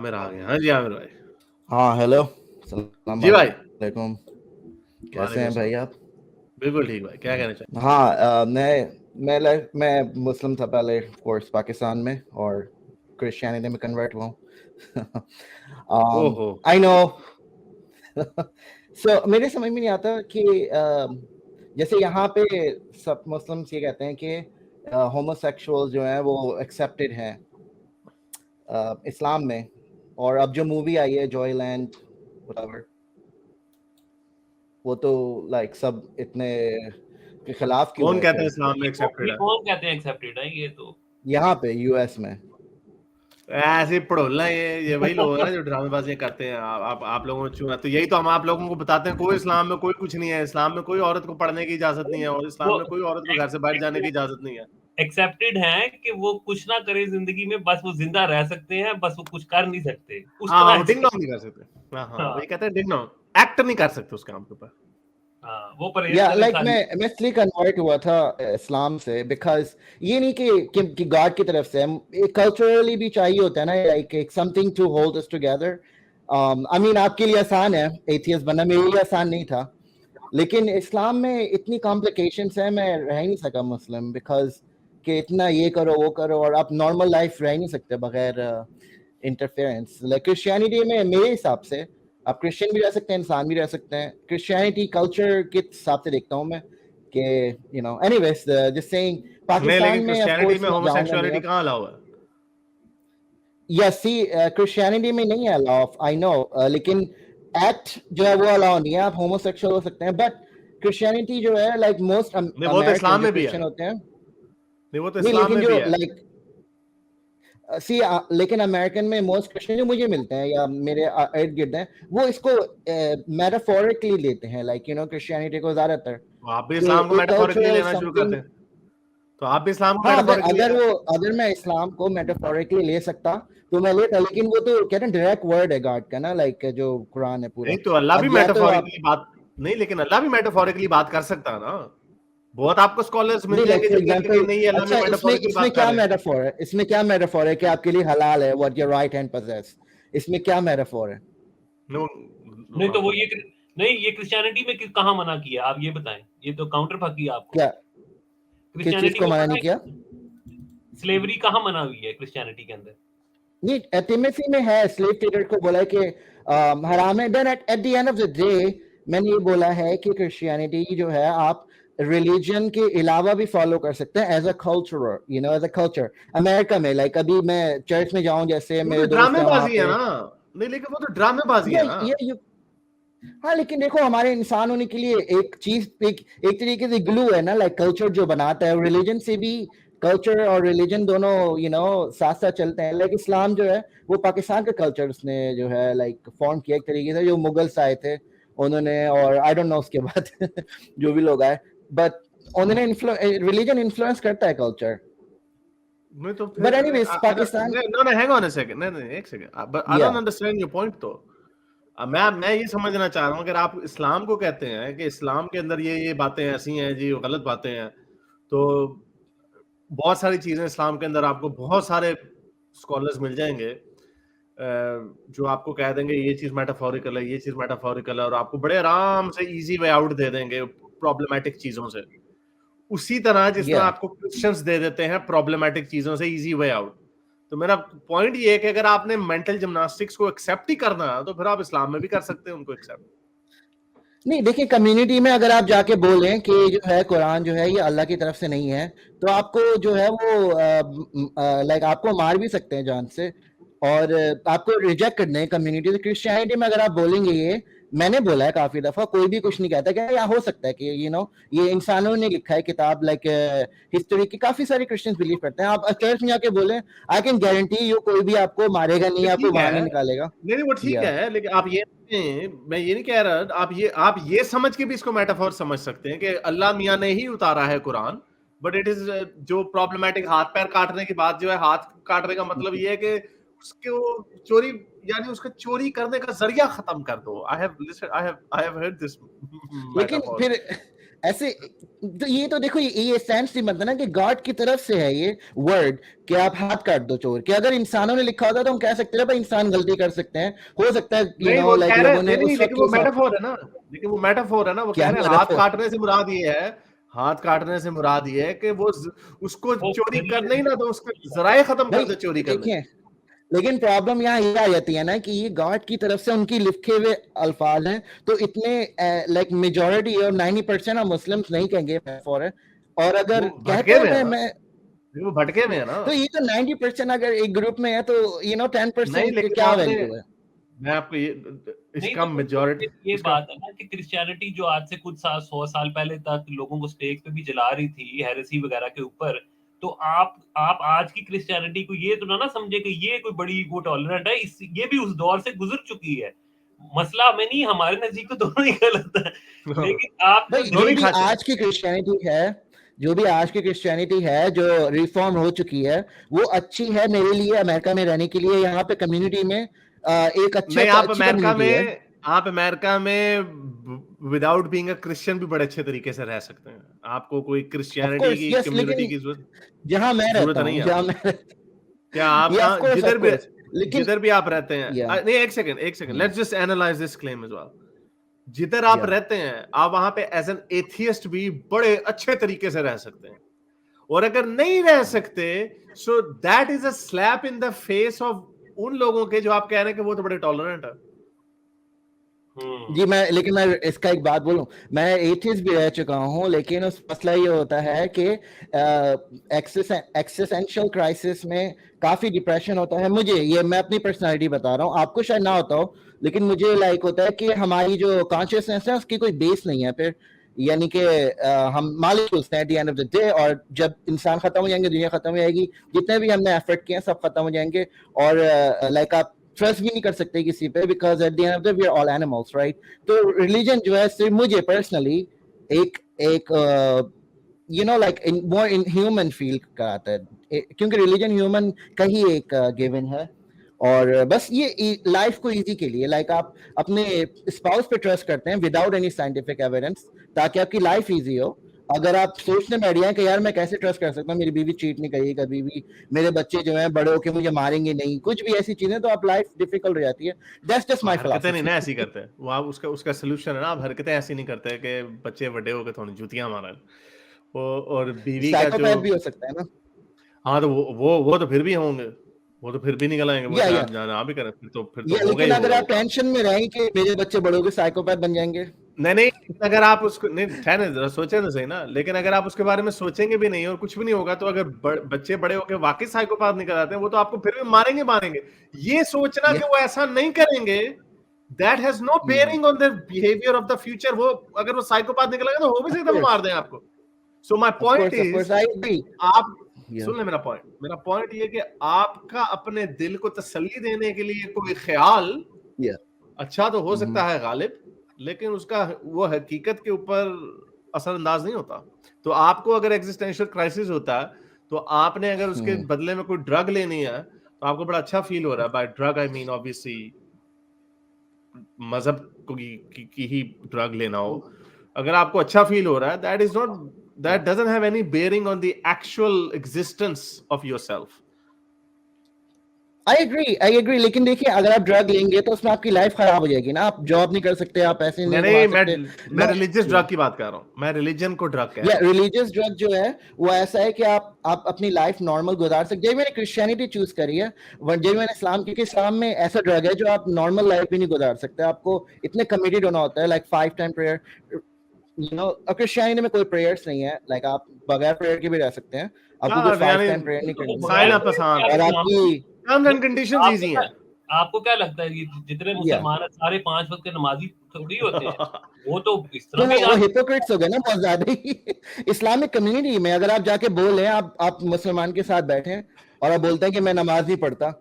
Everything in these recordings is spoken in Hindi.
आमिर आ गए। हाँ जी आमिर भाई। हाँ हेलो, सलाम जी भाई। वालेकुम। कैसे वालेकुम हैं भाई सलाम। आप? बिल्कुल ठीक भाई, क्या कहना चाहिए? हाँ मैं मुस्लिम था पहले, ऑफ कोर्स पाकिस्तान में, और क्रिश्चियनिटी में कन्वर्ट हुआ हूँ। ओहो। I know. सो मेरे समझ में नहीं आता कि जैसे यहाँ पे सब मुस्लिम्स ये कहते हैं कि होमोसेक्सुअल जो है वो एक्सेप्टेड हैं इस्लाम में, और अब जो मूवी आई है जॉयलैंड व्हाटएवर, वो तो लाइक सब इतने के खिलाफ क्यों कौन है कहता है फिर इस्लाम में एक्सेप्टेड ये है? कौन कहते हैं एक्सेप्टेड है? ये तो यहाँ पे यूएस में? ऐसे ही पढ़ोलना है, ये वही लोग हैं ना जो ड्रामेबाजियां करते हैं। आप लोगों को चुना, तो यही तो हम आप लोगों को बताते हैं, कोई इस्लाम में कोई कुछ नहीं है। इस्लाम में कोई औरत को पढ़ने की इजाजत नहीं है, और इस्लाम वो में कोई औरत को घर से बाहर जाने की इजाजत नहीं है। एक्सेप्टेड है कि वो कुछ ना करे जिंदगी में, बस वो जिंदा रह सकते हैं, बस वो कुछ कर नहीं सकते, उस हाँ, तरह वो डिंग से। डोंग नहीं कर सकते। हाँ हाँ, हाँ, वही कहते हैं डिंग डोंग, एक्ट नहीं कर सकते उस काम के ऊपर। हाँ, वो परहेज या करे लाइक सारी। मैं इसलिए कन्वर्ट हुआ था इस्लाम से, बिकॉज ये नहीं कि गॉड की तरफ से, कल्चरली भी चाहिए होता है ना, लाइक एक something to hold us together. I mean आपके लिए आसान है एथियस्ट बनना, मेरे लिए आसान नहीं था, लेकिन इस्लाम में इतनी कॉम्प्लिकेशंस है, मैं रह ही नहीं सका मुस्लिम, बिकॉज कि इतना ये करो वो करो, और आप नॉर्मल लाइफ रह नहीं सकते बगैर इंटरफेरेंस। लाइक क्रिश्चियनिटी में मेरे हिसाब से आप क्रिश्चियन भी रह सकते हैं, इंसान भी रह सकते हैं। क्रिश्चियनिटी कल्चर के हिसाब से देखता हूँ मैं कि एनीवेज जस्ट सेइंग, नहीं, पाकिस्तान लेकिन में ऑफ क्रिश्चियनिटी कोर्स में मैं जाऊंगा होमोसेक्सुअलिटी नहीं। कहाँ अलाउ है? यस, सी क्रिश्चियनिटी में नहीं है अलाउ, आई नो, लेकिन एक्ट जो है वो अलाउ नहीं है। आप होमोसेक्सुअल हो सकते हैं, बट क्रिश्चियनिटी जो है लाइक मोस्ट नहीं, वो तो अमेरिकन इस्लाम जो में भी है। क्रिश्चियन होते हैं, नहीं, वो तो नहीं इस्लाम लेकिन में जो भी है। लाइक सी लेकिन अमेरिकन में मोस्ट क्रिश्चियन जो मुझे मिलते हैं या मेरे इर्द गिर्द हैं, वो इसको मेटाफोरिकली लेते हैं, लाइक क्रिश्चियनिटी को ज्यादातर तो आप भी कि इस्लाम को एक मेटाफोरिकली कल्चरल लेना शुरू कर समथिंग। दें, तो आप भी इस्लाम को हाँ, मेटाफोरिकली अगर मैं इस्लाम को मेटाफोरिकली ले सकता तो मैं लेता, लेकिन वो तो कहते हैं डायरेक्ट वर्ड है गॉड का ना, लाइक जो कुरान है पूरा। नहीं, तो अल्लाह भी अब या तो आप मेटाफोरिकली बात नहीं, लेकिन अल्लाह भी मेटाफोरिकली बात कर सकता है ना। बहुत आपको स्कॉलर्स मिल नहीं, लाइक जाएंगे फॉर जो कहेंगे नहीं एग्जांपल, नहीं, अल्लाह भी अच्छा इसमें मेटाफोरिकली इसमें बात कर क्या रहे हैं। मेटाफोर है? इसमें क्या मेटाफोर है कि आपके लिए हलाल है what your right hand possess? इसमें क्या मेटाफोर है? नो, नहीं तो वो आपको ये नहीं, ये क्रिश्चियनिटी में कहाँ मना किया, आप ये बताएं। ये तो काउंटर फक किया आपको। क्या किस चीज क्रिश्चियनिटी को में मना मना नहीं है, किया? स्लेवरी कहाँ मना हुई है क्रिश्चियनिटी के अंदर? नहीं, टिमोथी में है, स्लेव ट्रेडर को बोला है कि हराम है। Then at the end of the day मैंने ये बोला है कि क्रिश्चियनिटी जो है आप रिलीजन के अलावा भी फॉलो कर सकते हैं as a culture, as a culture. America में लाइक अभी मैं चर्च में जाऊं, जैसे वो मेरे तो दोस्त है वहां ड्रामेबाजी है पे, ना। नहीं, लेकिन वो तो ड्रामेबाजी ये है ना। ये हाँ, लेकिन देखो हमारे इंसान होने के लिए एक चीज, एक तरीके से ग्लू है ना, लाइक कल्चर जो बनाता है, रिलीजन से भी कल्चर और रिलीजन दोनों साथ साथ चलते हैं। लाइक इस्लाम जो है वो पाकिस्तान का कल्चर उसने जो है लाइक फॉर्म किया एक तरीके से, जो मुगल्स आए थे उन्होंने, और आई डोंट नो उसके बाद जो भी लोग आए, बट उन्होंने रिलीजन इन्फ्लुएंस करता है कल्चर। नहीं तो बट फिर एनीवेज पाकिस्तान, नहीं, हैंग ऑन अ सेकंड, नहीं एक सेकंड, बट आई या डोंट अंडरस्टैंड योर पॉइंट। तो मैं ये समझना चाह रहा हूँ, अगर आप इस्लाम को कहते हैं कि इस्लाम के अंदर ये बातें ऐसी हैं जी, गलत बातें हैं, तो बहुत सारी चीजें इस्लाम के अंदर आपको बहुत सारे स्कॉलर्स मिल जाएंगे जो आपको कह देंगे ये चीज मेटाफोरिकल है, ये चीज मेटाफोरिकल है, और आपको बड़े आराम से इजी वे आउट दे देंगे प्रॉब्लमेटिक चीजों से। उसी तरह जिस तरह या आपको क्रिश्चियंस दे देते हैं प्रॉब्लमेटिक चीजों से इजी वे आउट। तो मेरा पॉइंट ये है कि अगर आपने मेंटल जिम्नास्टिक्स को एक्सेप्ट ही करना है, तो फिर आप इस्लाम में भी कर सकते हैं उनको एक्सेप्ट। नहीं, देखिए कम्युनिटी में अगर आप जाके बोलें कि जो है कुरान जो है ये अल्लाह की तरफ से नहीं है, तो आपको जो है वो लाइक आपको मार भी सकते हैं जान से, और आपको रिजेक्ट कर दें कम्युनिटी से। क्रिश्चियनिटी में अगर आप बोलेंगे, ये मैंने बोला है काफी दफा, कोई भी कुछ नहीं कहता कि यहाँ हो सकता है कि ये इंसानों ने लिखा है किताब, लाइक हिस्ट्री की, काफी सारे क्रिश्चियंस बिलीव करते हैं। आप चर्च में जाके बोले, आई कैन गारंटी यू कोई भी आपको मारेगा नहीं, आपको ठीक बाहर है, नहीं निकालेगा। नहीं वो ठीक या है, लेकिन आप ये मैं ये नहीं कह रहा, आप ये समझ के भी इसको मेटाफोर समझ सकते हैं कि अल्लाह मियां ने ही उतारा है कुरान, बट इट इज जो प्रॉब्लमैटिक हाथ पैर काटने की बात जो है, हाथ काटने का मतलब ये है कि उसको चोरी, यानी उसका चोरी करने का जरिया खत्म कर दो। आई हैव हर्ड दिस लेकिन मेटाफोर। फिर ऐसे तो ये तो देखो ये सेंस नहीं बनता ना कि गॉड की तरफ से है ये वर्ड कि आप हाथ काट दो चोर कि अगर इंसानों ने लिखा होता तो हम कह सकते हैं भाई इंसान गलती कर सकते हैं, हो सकता है नहीं वो लाइक कह रहे लोगों ने नहीं, उस लेकिन वक्त वो के हिसाब मेटाफोर है ना, लेकिन वो मेटाफोर है ना, वो क्या कह रहे हैं हाथ metaphor? काटने से मुराद ये है, हाथ काटने से मुराद ये है कि वो उसको वो चोरी जरिए करने ही ना दो, उसका जराए खत्म कर भाई दे चोरी करने। देखिए, लेकिन प्रॉब्लम यहाँ ये आ जाती है ना कि ये गॉड की तरफ से उनकी लिखे हुए अल्फाज हैं, तो इतने लाइक मेजोरिटी और 90% ऑफ मुस्लिम्स नहीं कहेंगे फॉर है, और अगर वो कहते भटके हैं में है ना, मैं वो भटके में है ना। तो ये तो 90% अगर एक ग्रुप में है तो 10% नहीं की लेकिन क्या आपने, वैल्यू है? मैं आपको ये नहीं इसका तो मेजॉरिटी ये इसका बात है ना कि क्रिश्चियनिटी जो आज से कुछ 100 साल पहले तक लोगों को स्टेक पे भी जला रही थी हेरेसी वगैरह के ऊपर, तो आप आज की क्रिश्चियनिटी को ये तो ना समझे कि ये कोई बड़ी वो टॉलरेंट है, ये भी उस दौर से गुजर चुकी है। मसला हमें नहीं, हमारे नजदीक तो दोनों ही गलत है, लेकिन आप भाई जो जो नहीं भी खाते आज की क्रिश्चियनिटी है, जो भी आज की क्रिश्चियनिटी है जो रिफॉर्म हो चुकी है वो अच्छी है मेरे लिए, अमेरिका में रहने के लिए, यहाँ पे कम्युनिटी में एक नहीं, आप अच्छी अमेरिका कम्युनिटी है। में, आप अमेरिका में विदाउट बीइंग अ क्रिश्चियन भी बड़े अच्छे तरीके से रह सकते हैं। आपको कोई ऑफ क्रिश्चियनिटी कोर्स की यस, कम्युनिटी लेकिन की जहाँ मैं जरूरत रहता नहीं हूँ, है जहाँ आपको। मैं क्या आप ये ऑफ जिधर भी, कोर्स लेकिन जिधर भी आप रहते हैं, या नहीं एक second let's just analyse this claim as well. जिधर आप या रहते हैं, आप वहां पे एज एन एथियस्ट भी बड़े अच्छे तरीके से रह सकते हैं, और अगर नहीं रह सकते, so that is a slap in the face of उन लोगों के जो आप कह रहे हैं कि वो तो बड़े टॉलरेंट है। जी मैं, लेकिन मैं इसका एक बात बोलूं, मैं एथियस्ट भी रह चुका हूं, लेकिन उस मसला ये होता है कि एक्सिस्टेंशियल क्राइसिस में काफी डिप्रेशन होता है मुझे, ये मैं अपनी पर्सनालिटी बता रहा हूँ, आपको शायद ना होता हो, लेकिन मुझे लाइक होता है कि हमारी जो कॉन्शियसनेस है उसकी कोई बेस नहीं है फिर, यानी कि हम मालिक्यूल्स हैं eight the end of the day, और जब इंसान खत्म हो जाएंगे, दुनिया खत्म हो जाएगी, जितने भी हमने एफर्ट किए हैं सब खत्म हो जाएंगे, और लाइक आप ट्रस्ट भी नहीं कर सकते किसी पे, because at the end of the we are all animals, right? तो रिलीजन जो है सिर्फ मुझे पर्सनली एक एक like more in human feel कराता है, क्योंकि रिलीजन ह्यूमन का ही एक गिवन है, और बस ये लाइफ को इजी के लिए, लाइक आप अपने स्पाउस पे ट्रस्ट करते हैं विदाउट एनी साइंटिफिक एविडेंस, ताकि आपकी लाइफ इजी हो। अगर आप सोचने बैठ गए कि यार मैं कैसे ट्रस्ट कर सकता हूँ, मेरी बीवी चीट नहीं करेगी कभी भी, मेरे बच्चे जो हैं बड़े होके मुझे मारेंगे नहीं, कुछ भी ऐसी चीजें, तो आप लाइफ डिफिकल्ट हो जाती है। दैट्स जस्ट माय हरकतें नहीं फिलॉसफी। ना ऐसी करते हैं वो, आप उसका सलूशन है ना, आप हरकतें ऐसी नहीं करते कि बच्चे बड़े होकर थोड़ी जूतियां मारन। और बीवी का जो, साइकोपैथ भी हो सकता है ना। हाँ तो वो तो फिर भी होंगे, वो तो फिर भी निकल आएंगे, वो या चाहे ना भी करें, फिर तो होगा लेकिन ही अगर होगा आप वो काम। टेंशन में रहें कि मेरे बच्चे बड़े होके साइकोपैथ बन जाएंगे, नहीं, अगर आप उसको नहीं ठहरे जरा, सोचे तो सही ना, लेकिन अगर आप उसके बारे में सोचेंगे भी नहीं और कुछ भी नहीं होगा, तो अगर बच्चे बड़े होकर वाकई साइकोपैथ निकल आते हैं, वो तो आपको फिर भी मारेंगे। ये सोचना कि वो ऐसा नहीं करेंगे, that has no bearing on the behaviour of the future. वो अगर वो साइकोपैथ निकलेगा तो हो भी सकता है वो मार दें आपको। So my point of is, course I agree. आप सुन ले मेरा पॉइंट ये कि आपका अपने दिल को तसल्ली देने के लिए कोई ख्याल अच्छा तो हो सकता है गालिब, लेकिन उसका वो हकीकत के ऊपर असरअंदाज नहीं होता। तो आपको अगर एग्जिस्टेंशियल क्राइसिस होता है, तो आपने अगर उसके बदले में कोई ड्रग लेनी है, तो आपको बड़ा अच्छा फील हो रहा है। By drug I mean obviously मजहब की ही ड्रग लेना हो। अगर आपको अच्छा फील हो रहा है, that doesn't have any bearing on the actual existence of yourself. I agree, लेकिन देखिए अगर आप ड्रग लेंगे तो उसमें आपकी लाइफ खराब हो जाएगी ना, आप जॉब नहीं कर सकते, आप पैसे नहीं कमा सकते। मैं रिलीजियस ड्रग की बात कर रहा हूँ, मैं रिलीजन को ड्रग कह रहा हूँ। रिलीजियस ड्रग जो है वो ऐसा है कि आप अपनी लाइफ नॉर्मल गुजार सकते। जब मैंने क्रिश्चियनिटी चूज करी है, जब मैंने इस्लाम, क्योंकि इस्लाम में ऐसा ड्रग है जो आप नॉर्मल लाइफ भी नहीं गुजार सकते, आपको इतने कमिटेड होना होता है, लाइक 5 टाइम प्रेयर, क्रिश्चियनिटी में कोई प्रेयर्स नहीं है, लाइक आप बगैर प्रेयर के भी रह सकते हैं, आपको कोई 5 टाइम प्रेयर नहीं करनी साइन है, अप आसान और आपकी टर्म्स एंड कंडीशंस इजी हैं। आपको क्या लगता है कि जितने मुसलमान हैं सारे 5 वक्त के नमाजी थोड़ी होते हैं? वो तो इस तरह भी वो हिपोक्रेट्स हो गए ना बहुत ज्यादा ही। इस्लामिक कम्युनिटी में अगर आप जाके बोल रहे हैं, आप मुसलमान के साथ बैठे हैं और आप बोलते हैं कि मैं नमाज नहीं पढ़ता,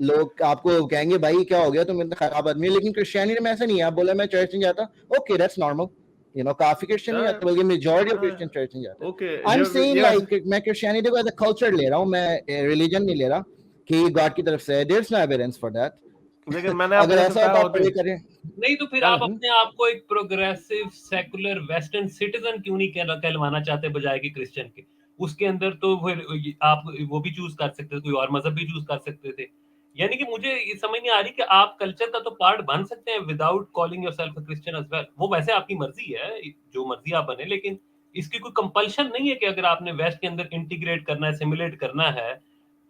लोग आपको कहेंगे भाई क्या हो गया, तुम इतना खराब आदमी। लेकिन क्रिश्चियनिटी में ऐसा नहीं है, आप बोले मैं चर्च नहीं जाता, ओके दैट्स नॉर्मल, काफी क्रिश्चियन नहीं जाते, बल्कि मेजॉरिटी ऑफ क्रिश्चियन चर्च नहीं जाते। Okay, I am saying like मैं क्रिश्चियनिटी को एज अ कल्चर ले रहा हूँ, मैं रिलीजन नहीं ले रहा कि गॉड की तरफ से, there is no evidence for that. लेकिन मैंने अगर ऐसा होता है, प्रे करें। नहीं तो फिर आप अपने आप को एक प्रोग्रेसिव सेकुलर वेस्टर्न सिटीजन क्यों नहीं कहलवाना चाहते बजाय कि क्रिश्चियन के? उसके अंदर तो फिर आप वो भी चूज कर सकते थे, कोई और मजहब भी चूज कर सकते थे। यानी कि मुझे ये समझ नहीं आ रही कि आप कल्चर का तो पार्ट बन सकते हैं without calling yourself a Christian as well. वो वैसे आपकी मर्जी है, जो मर्जी आप बने, लेकिन इसकी कोई कंपल्शन नहीं है कि अगर आपने वेस्ट के अंदर इंटीग्रेट करना है, सिमुलेट करना है,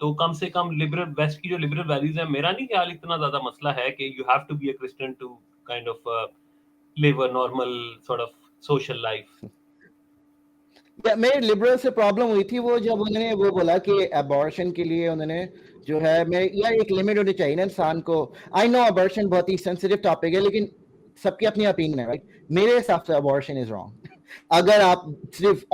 तो कम से कम लिबरल वेस्ट की जो लिबरल वैल्यूज है, मेरा नहीं ख्याल इतना ज्यादा मसला है कि you have to be a Christian to kind of live a normal sort of social life. मेरे लिबरल से प्रॉब्लम हुई थी वो जब उन्होंने वो बोला कि अबॉर्शन के लिए उन्होंने जो है मैं यार एक लिमिट होनी चाहिए ना इंसान को। आई नो अबॉर्शन बहुत ही सेंसिटिव टॉपिक है, लेकिन सबकी अपनी ओपिनियन है, राइट? मेरे हिसाब से अबॉर्शन इज रॉन्ग। अगर आप सिर्फ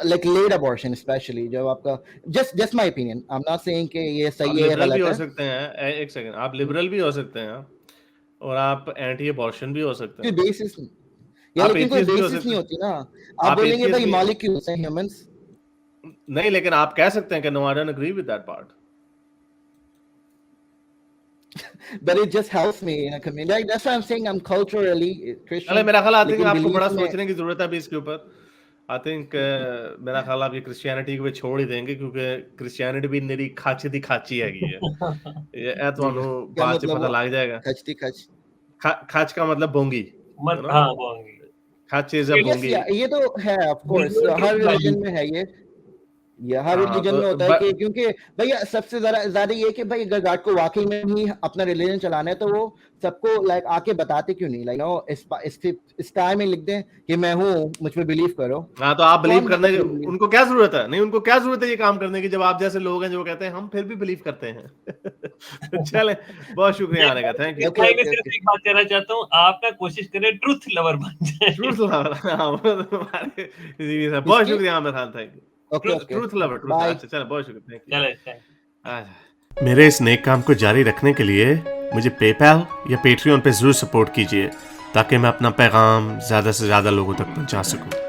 लाइक लेट अबॉर्शन स्पेशली जब आपका just my opinion, I am not saying कि ये सही है या लिबरल भी गलत हो है। सकते हैं, एक सेकंड, आप लिबरल भी हो सकते हैं और आप एंटी अबॉर्शन भी हो सकते कोई हैं। बेसिस नहीं या आप लेकिन कोई एथियस्ट भी हो बेसिस सकते नहीं हैं। होती ना। आप आप बोलेंगे एथियस्ट भाई भी मॉलिक्यूल्स हैं ह्यूमंस। नहीं, लेकिन आप कह सकते हैं कि no I don't agree with that part. But it just helps me in a community. That's why I'm saying I'm culturally Christian. चले मेरा ख्याल आई थिंक लेकिन आपको बड़ा beliefs में सोचने की जरूरत है अभी इसके ऊपर। आई थिंक मेरा ख्याल आप ये क्रिश्चियनिटी को छोड़ ही देंगे क्योंकि क्रिश्चियनिटी भी निरी खाची दी खाची हैगी है। ये ਤੁਹਾਨੂੰ क्या ਬਾਅਦ ਚ मतलब पता लग जाएगा। खचती खच। खाच का मतलब बोंगी, मत you know? हाँ बोंगी। खाच is a Yes, Bongi. yeah, ये तो है of course हर रिलीजन में है ये हर हाँ, रिलीजन तो में होता है कि क्योंकि भैया सबसे ज्यादा ये कि भाई अगर गॉड को वाकई में ही अपना रिलीजन चलाना है तो वो सबको लाइक आके बताते क्यों नहीं, लाइक नो इस टाइम में लिख दें कि मैं हूँ, मुझ पे बिलीव करो। हाँ, तो आप बिलीव कौन करने मतलब believe? उनको क्या जरूरत है? नहीं, उनको क्या जरूरत है ये काम करने की जब आप जैसे लोग हैं जो कहते हैं हम फिर भी बिलीव करते हैं। तो चलें, बहुत शुक्रिया आने का, थैंक यू। Okay, okay, सिर्फ okay. एक बात कहना चाहता हूँ, आप ना कोशिश करें ट्रुथ लवर बन जाए। ट्रूथ लवर, हाँ, वो तो हमारे सीवी साहब, बहुत किसकी? शुक्रिया Aamir Khan, thank you. Okay, okay. Truth lover, truth, Bye. अच्छा चलो, बहुत शुक्रिया, थैंक चले यू। मेरे इस नेक काम को जारी रखने के लिए मुझे पेपैल या पेट्रियन पे जरूर सपोर्ट कीजिए ताकि मैं अपना पैगाम ज्यादा से ज्यादा लोगों तक पहुंचा सकूं।